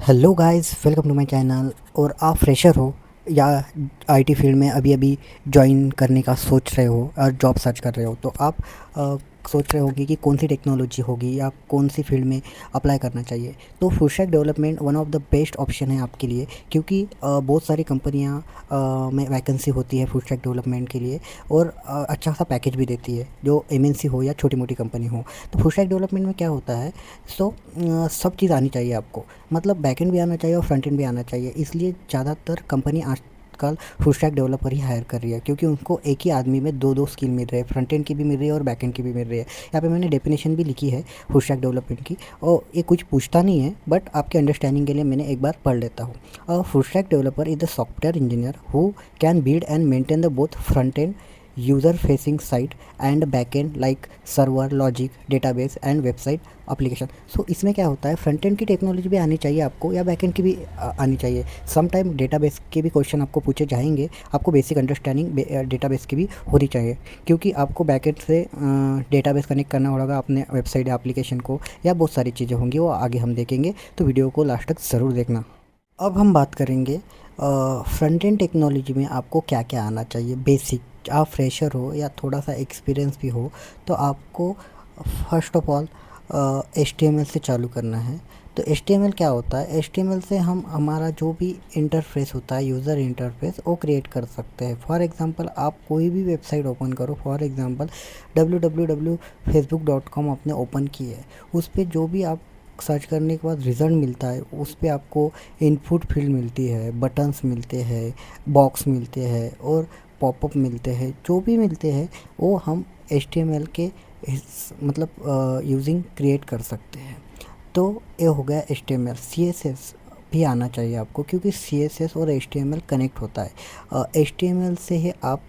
Hello guys, welcome to my channel. और आप fresher हो या आईटी फील्ड में अभी अभी ज्वाइन करने का सोच रहे हो और जॉब सर्च कर रहे हो, तो आप सोच रहे होंगे कि कौन सी टेक्नोलॉजी होगी या कौन सी फील्ड में अप्लाई करना चाहिए। तो full stack development one of the best option है आपके लिए, क्योंकि बहुत सारी कंपनियां में वैकेंसी होती है फुल स्टैक डेवलपमेंट के लिए, और अच्छा सा पैकेज भी देती है, जो एमएनसी हो या छोटी मोटी कंपनी हो। तो फुल स्टैक डेवलपमेंट में क्या होता है, सो सब चीज़ आनी चाहिए आपको, मतलब बैकएंड भी आना चाहिए और फ्रंट एंड भी आना चाहिए। इसलिए ज़्यादातर कंपनी आजकल फुल स्टैक डेवलपर ही हायर कर रही है, क्योंकि उनको एक ही आदमी में दो दो स्किल मिल रहे हैं, फ्रंट एंड की भी मिल रही है और बैक एंड की भी मिल रही है। यहाँ पे मैंने डेफिनेशन भी लिखी है फुल स्टैक डेवलपमेंट की, और ये कुछ पूछता नहीं है, बट आपके अंडरस्टैंडिंग के लिए मैंने एक बार पढ़ लेता हूँ। Full stack developer is the software engineer who can build and maintain the both front end user facing site and backend like server, logic, database and website application. So इसमें क्या होता है, फ्रंट एंड की technology भी आनी चाहिए आपको या बैक एंड की भी आनी चाहिए। सम टाइम डेटाबेस के भी क्वेश्चन आपको पूछे जाएंगे, आपको बेसिक अंडरस्टैंडिंग डेटाबेस की भी होनी चाहिए, क्योंकि आपको बैक एंड से डेटाबेस कनेक्ट करना होगा अपने वेबसाइट या एप्लीकेशन को, या बहुत सारी चीज़ें होंगी, वो आगे हम देखेंगे, तो वीडियो को लास्ट तक ज़रूर देखना। अब हम बात करेंगे फ्रंट एंड टेक्नोलॉजी में आपको क्या क्या आना चाहिए। बेसिक, आप फ्रेशर हो या थोड़ा सा एक्सपीरियंस भी हो, तो आपको फर्स्ट ऑफ ऑल HTML से चालू करना है। तो HTML क्या होता है, HTML से हम हमारा जो भी इंटरफेस होता है, यूज़र इंटरफेस, वो क्रिएट कर सकते हैं। फॉर एग्जांपल आप कोई भी वेबसाइट ओपन करो, फॉर एग्जांपल www.facebook.com आपने ओपन की है, उस पर जो भी आप सर्च करने के बाद रिज़ल्ट मिलता है, उस पे आपको इनपुट फील्ड मिलती है, बटन्स मिलते हैं, बॉक्स मिलते हैं और पॉपअप मिलते हैं। जो भी मिलते हैं वो हम HTML के मतलब यूजिंग क्रिएट कर सकते हैं। तो ये हो गया HTML। CSS भी आना चाहिए आपको, क्योंकि CSS और HTML कनेक्ट होता है। HTML से ही आप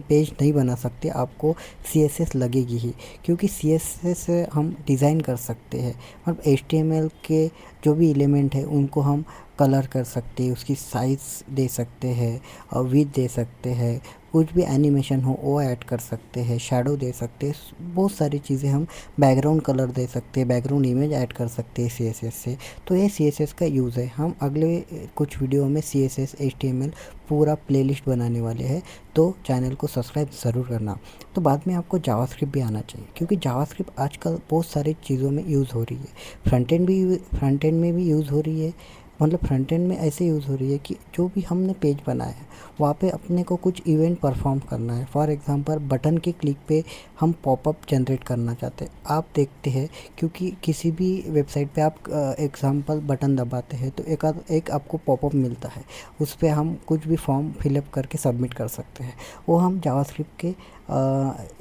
पेज नहीं बना सकते, आपको CSS लगेगी ही, क्योंकि CSS से हम डिज़ाइन कर सकते हैं। मतलब HTML के जो भी एलिमेंट है उनको हम कलर कर सकते हैं, उसकी साइज़ दे सकते हैं और विड्थ दे सकते हैं, कुछ भी एनिमेशन हो वो ऐड कर सकते हैं, शैडो दे सकते हैं, बहुत सारी चीज़ें हम, बैकग्राउंड कलर दे सकते हैं, बैकग्राउंड इमेज ऐड कर सकते हैं CSS से। तो ये CSS का यूज़ है। हम अगले कुछ वीडियो में CSS HTML पूरा प्लेलिस्ट बनाने वाले हैं, तो चैनल को सब्सक्राइब ज़रूर करना। तो बाद में आपको जावास्क्रिप्ट भी आना चाहिए, क्योंकि जावास्क्रिप्ट आजकल बहुत सारी चीज़ों में यूज़ हो रही है। फ्रंट एंड में भी यूज़ हो रही है, मतलब फ्रंट एंड में ऐसे यूज़ हो रही है कि जो भी हमने पेज बनाया है वहाँ पे अपने को कुछ इवेंट परफॉर्म करना है। फॉर एग्जांपल बटन के क्लिक पे हम पॉपअप जनरेट करना चाहते हैं। आप देखते हैं, क्योंकि किसी भी वेबसाइट पे आप एग्जांपल बटन दबाते हैं तो एक आपको पॉपअप मिलता है, उस पर हम कुछ भी फॉर्म फिलअप करके सबमिट कर सकते हैं। वो हम जावास्क्रिप्ट के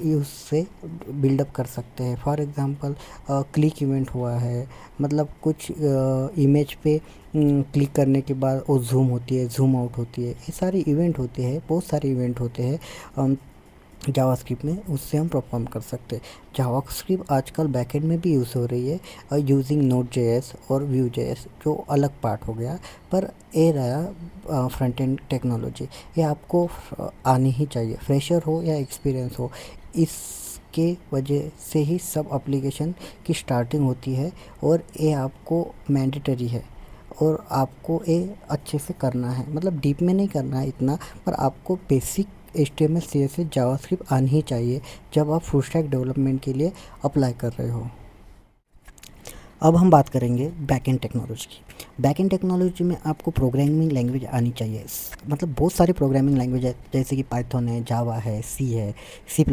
यूज़ से बिल्डअप कर सकते हैं। फॉर एग्जांपल क्लिक इवेंट हुआ है, मतलब कुछ इमेज पे क्लिक करने के बाद वो जूम होती है, जूम आउट होती है, ये सारे इवेंट होते हैं, बहुत सारे इवेंट होते हैं जावास्क्रिप्ट में, उससे हम परफॉर्म कर सकते हैं। जावास्क्रिप्ट आजकल बैकएंड में भी यूज़ हो रही है यूजिंग Node.js और Vue.js, जो अलग पार्ट हो गया, पर ये रहा फ्रंट एंड टेक्नोलॉजी। ये आपको आनी ही चाहिए, फ्रेशर हो या एक्सपीरियंस हो, इसके वजह से ही सब एप्लीकेशन की स्टार्टिंग होती है, और ये आपको मैंडेटरी है, और आपको ये अच्छे से करना है, मतलब डीप में नहीं करना है इतना, पर आपको बेसिक HTML CSS जावास्क्रिप्ट आनी ही चाहिए जब आप फुल स्टैक डेवलपमेंट के लिए अप्लाई कर रहे हो। अब हम बात करेंगे बैकएंड टेक्नोलॉजी की। बैकएंड टेक्नोलॉजी में आपको प्रोग्रामिंग लैंग्वेज आनी चाहिए। मतलब बहुत सारी प्रोग्रामिंग लैंग्वेज है, जैसे कि पाइथन है, जावा है, सी है, C++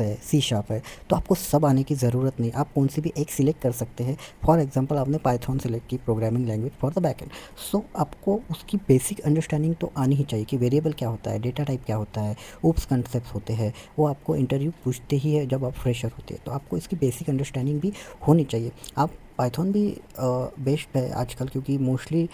है, C# है। तो आपको सब आने की ज़रूरत नहीं, आप कौन सी भी एक सिलेक्ट कर सकते हैं। फॉर एग्जांपल आपने पाइथन सेलेक्ट की programming language for the backend, so आपको उसकी बेसिक अंडरस्टैंडिंग तो आनी ही चाहिए कि वेरिएबल क्या होता है, डेटा टाइप क्या होता है, ऊप्स कंसेप्ट होते हैं, वो आपको इंटरव्यू पूछते ही है जब आप फ्रेशर होते हैं, तो आपको इसकी बेसिक अंडरस्टैंडिंग भी होनी चाहिए। आप पाइथन भी बेस्ट है आजकल, क्योंकि मोस्टली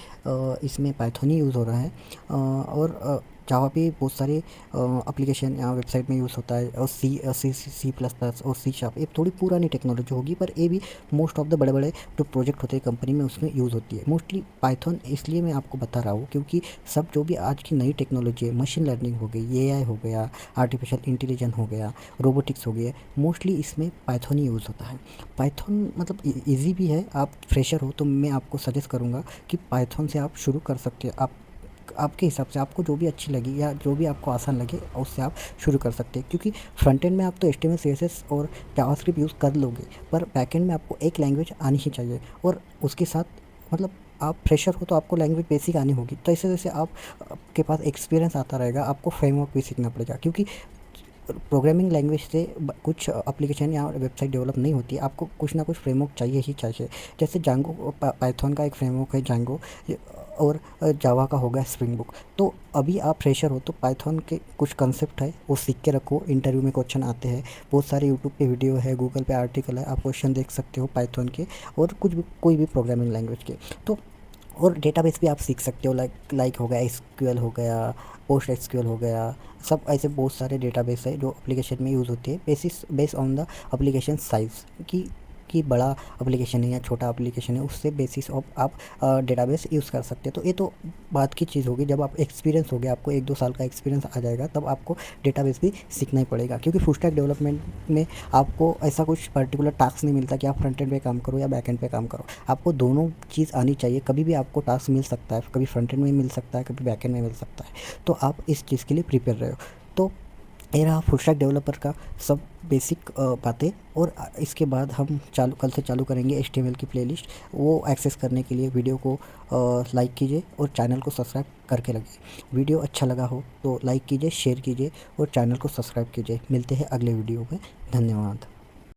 इसमें पाइथन ही यूज़ हो रहा है। और जावा पे बहुत सारे एप्लीकेशन या वेबसाइट में यूज़ होता है, और सी प्लस प्लस और सी शार्प, ये थोड़ी पुरानी टेक्नोलॉजी होगी, पर ये भी मोस्ट ऑफ द बड़े बड़े जो प्रोजेक्ट होते हैं कंपनी में उसमें यूज़ होती है। मोस्टली पाइथन इसलिए मैं आपको बता रहा हूँ क्योंकि सब जो भी आज की नई टेक्नोलॉजी है, मशीन लर्निंग हो गई, एआई हो गया, आर्टिफिशियल इंटेलिजेंस हो गया, रोबोटिक्स हो गया, मोस्टली इसमें पाइथन ही यूज़ होता है। पाइथन मतलब ईज़ी भी है। आप फ्रेशर हो तो मैं आपको सजेस्ट करूँगा कि पाइथन से आप शुरू कर सकते हैं। आप आपके हिसाब से आपको जो भी अच्छी लगी या जो भी आपको आसान लगे उससे आप शुरू कर सकते हैं, क्योंकि फ्रंट एंड में आप तो एचटीएमएल सीएसएस और जावास्क्रिप्ट यूज़ कर लोगे, पर बैक एंड में आपको एक लैंग्वेज आनी ही चाहिए, और उसके साथ मतलब आप फ्रेशर हो तो आपको लैंग्वेज बेसिक आनी होगी। तो ऐसे जैसे आप आपके पास एक्सपीरियंस आता रहेगा, आपको फ्रेमवर्क भी सीखना पड़ेगा, क्योंकि प्रोग्रामिंग लैंग्वेज से कुछ एप्लीकेशन या वेबसाइट डेवलप नहीं होती, आपको कुछ ना कुछ फ्रेमवर्क चाहिए ही चाहिए। जैसे जांगो, पाइथन का एक फ्रेमवर्क है जांगो, और जावा का होगा स्प्रिंग बुक। तो अभी आप फ्रेशर हो तो पाइथन के कुछ कंसेप्ट है वो सीख के रखो, इंटरव्यू में क्वेश्चन आते हैं, बहुत सारे यूट्यूब पे वीडियो है, गूगल पे आर्टिकल है, आप क्वेश्चन देख सकते हो पाइथन के, और कुछ भी कोई भी प्रोग्रामिंग लैंग्वेज के। तो और डेटाबेस भी आप सीख सकते हो, लाइक हो गया एसक्यूएल हो गया, पोस्ट एसक्यूएल हो गया, सब ऐसे बहुत सारे डेटाबेस है जो एप्लीकेशन में यूज़ होती है, based on the application size कि बड़ा एप्लीकेशन है या छोटा एप्लीकेशन है, उससे बेसिस ऑफ आप डेटाबेस यूज़ कर सकते हैं। तो ये तो बात की चीज़ होगी, जब आप एक्सपीरियंस हो गया, आपको 1-2 साल का एक्सपीरियंस आ जाएगा, तब आपको डेटाबेस भी सीखना ही पड़ेगा, क्योंकि फुल स्टैक डेवलपमेंट में आपको ऐसा कुछ पर्टिकुलर टास्क नहीं मिलता कि आप फ्रंट एंड पे काम करो या बैक एंड पे काम करो, आपको दोनों चीज़ आनी चाहिए। कभी भी आपको टास्क मिल सकता है, कभी फ्रंट एंड में मिल सकता है, कभी बैक एंड में मिल सकता है, तो आप इस चीज़ के लिए प्रिपेयर रहे हो। तो ये रहा फुल स्टैक डेवलपर का सब बेसिक बातें। और इसके बाद हम कल से चालू करेंगे एचटीएमएल की प्लेलिस्ट। वो एक्सेस करने के लिए वीडियो को लाइक कीजिए और चैनल को सब्सक्राइब करके लगिए। वीडियो अच्छा लगा हो तो लाइक कीजिए, शेयर कीजिए और चैनल को सब्सक्राइब कीजिए। मिलते हैं अगले वीडियो में। धन्यवाद।